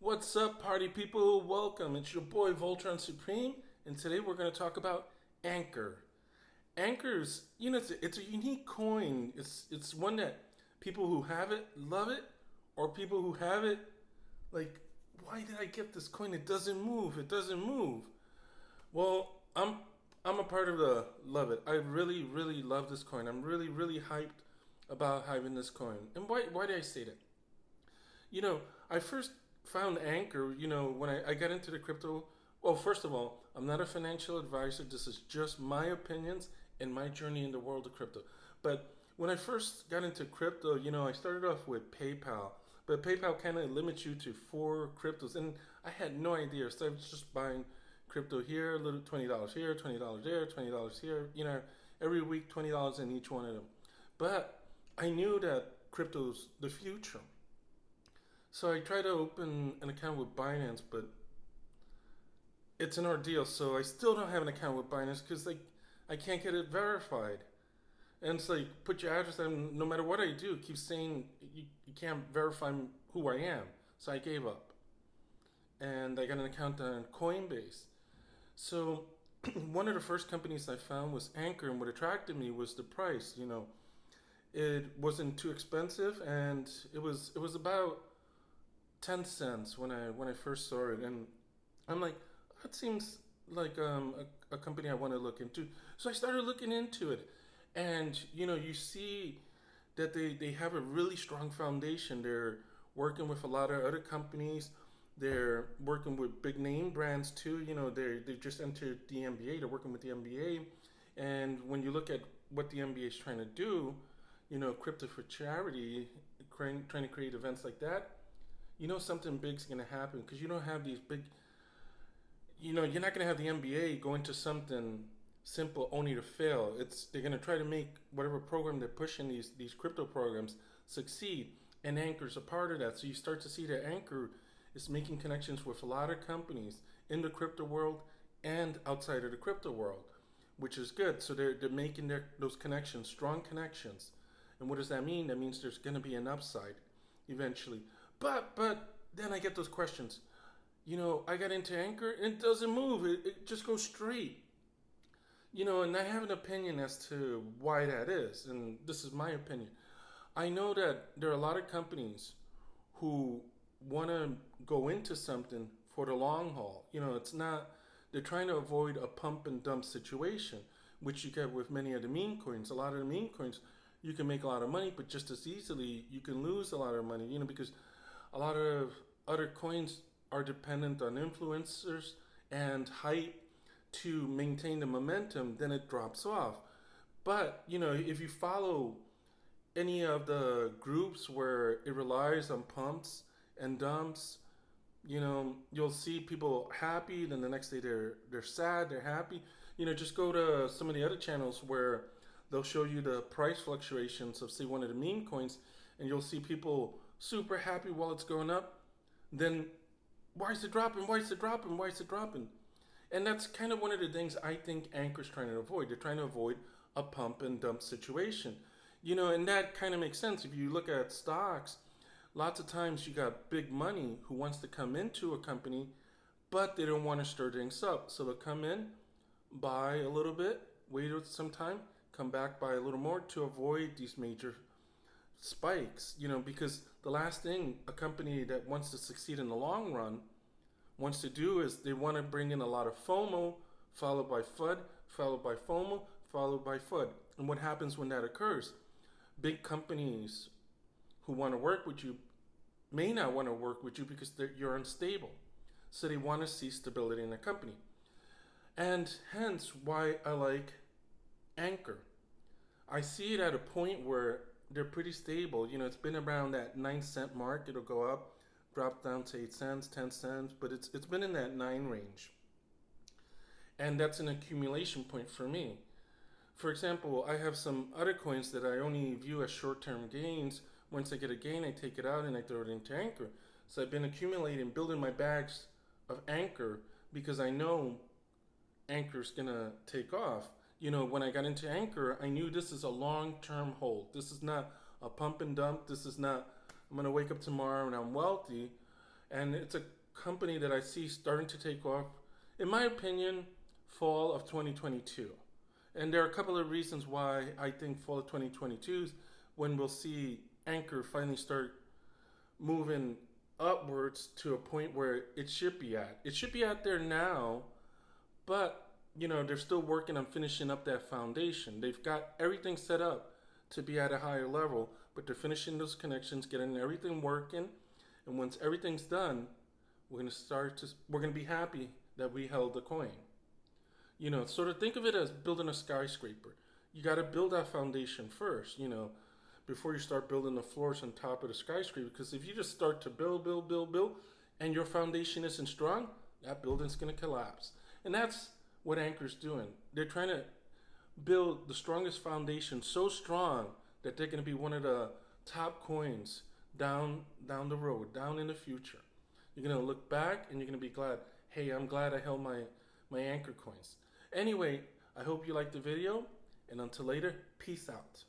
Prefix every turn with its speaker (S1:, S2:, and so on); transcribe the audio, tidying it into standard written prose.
S1: What's up, party people? Welcome. It's your boy Voltron Supreme, and today we're going to talk about Anchor. Anchor's, it's a unique coin. It's one that people who have it love it, or people who have it like, why did I get this coin? It doesn't move. It doesn't move. Well, I'm a part of the love it. I really really love this coin. I'm really hyped about having this coin. And why did I say that? I first found Anchor, when I got into the crypto. Well, first of all, I'm not a financial advisor. This is just my opinions and my journey in the world of crypto. But when I first got into crypto, I started off with PayPal. But PayPal kind of limits you to four cryptos. And I had no idea. So I was just buying crypto here, a little $20 here, $20 there, $20 here, every week $20 in each one of them. But I knew that crypto's the future. So I tried to open an account with Binance, but it's an ordeal. So I still don't have an account with Binance because I can't get it verified. And it's like, put your address in, no matter what I do, it keeps saying you can't verify who I am. So I gave up. And I got an account on Coinbase. So one of the first companies I found was Anchor, and what attracted me was the price. It wasn't too expensive, and it was about 10 cents when I first saw it, and I'm like, that seems like a company I want to look into. So I started looking into it, and you see that they have a really strong foundation. They're working with a lot of other companies. They're working with big name brands too. They just entered the NBA. They're working with the NBA, and when you look at what the NBA is trying to do, crypto for charity, trying to create events like that, something big's going to happen, because you don't have these big, you're not going to have the NBA go into something simple only to fail. They're going to try to make whatever program they're pushing, these crypto programs, succeed, and Anchor's a part of that. So you start to see that Anchor is making connections with a lot of companies in the crypto world and outside of the crypto world, which is good. So they're making those connections, strong connections. And what does that mean? That means there's going to be an upside eventually. But then I get those questions. I got into Anchor and it doesn't move. It just goes straight. And I have an opinion as to why that is. And this is my opinion. I know that there are a lot of companies who want to go into something for the long haul. They're trying to avoid a pump and dump situation, which you get with many of the meme coins. A lot of the meme coins, you can make a lot of money, but just as easily you can lose a lot of money, because a lot of other coins are dependent on influencers and hype to maintain the momentum, then it drops off. But, if you follow any of the groups where it relies on pumps and dumps, you'll see people happy, then the next day they're sad, they're happy. Just go to some of the other channels where they'll show you the price fluctuations of, say, one of the meme coins, and you'll see people super happy while it's going up. Then why is it dropping? Why is it dropping? Why is it dropping? And that's kind of one of the things I think Anchor's trying to avoid. They're trying to avoid a pump and dump situation. And that kind of makes sense. If you look at stocks, lots of times you got big money who wants to come into a company, but they don't want to stir things up. So they'll come in, buy a little bit, wait some time, come back, buy a little more to avoid these major spikes, because the last thing a company that wants to succeed in the long run wants to do is they want to bring in a lot of FOMO, followed by FUD, followed by FOMO, followed by FUD. And what happens when that occurs? Big companies who want to work with you may not want to work with you because you're unstable. So they want to see stability in the company. And hence why I like Anchor. I see it at a point where they're pretty stable. It's been around that 9-cent mark. It'll go up, drop down to 8 cents, 10 cents, but it's been in that 9 range. And that's an accumulation point for me. For example, I have some other coins that I only view as short-term gains. Once I get a gain, I take it out and I throw it into Anchor. So I've been accumulating, building my bags of Anchor because I know Anchor's gonna take off. When I got into Anchor, I knew this is a long-term hold. This is not a pump and dump. This is not, I'm going to wake up tomorrow and I'm wealthy. And it's a company that I see starting to take off, in my opinion, fall of 2022. And there are a couple of reasons why I think fall of 2022 is when we'll see Anchor finally start moving upwards to a point where it should be at. It should be out there now, but they're still working on finishing up that foundation. They've got everything set up to be at a higher level, but they're finishing those connections, getting everything working. And once everything's done, we're gonna be happy that we held the coin. Sort of think of it as building a skyscraper. You got to build that foundation first, before you start building the floors on top of the skyscraper. Because if you just start to build, and your foundation isn't strong, that building's going to collapse. And that's what Anchor's doing. They're trying to build the strongest foundation so strong that they're going to be one of the top coins down the road, down in the future. You're going to look back and you're going to be glad, hey, I'm glad I held my Anchor coins. Anyway, I hope you liked the video, and until later, peace out.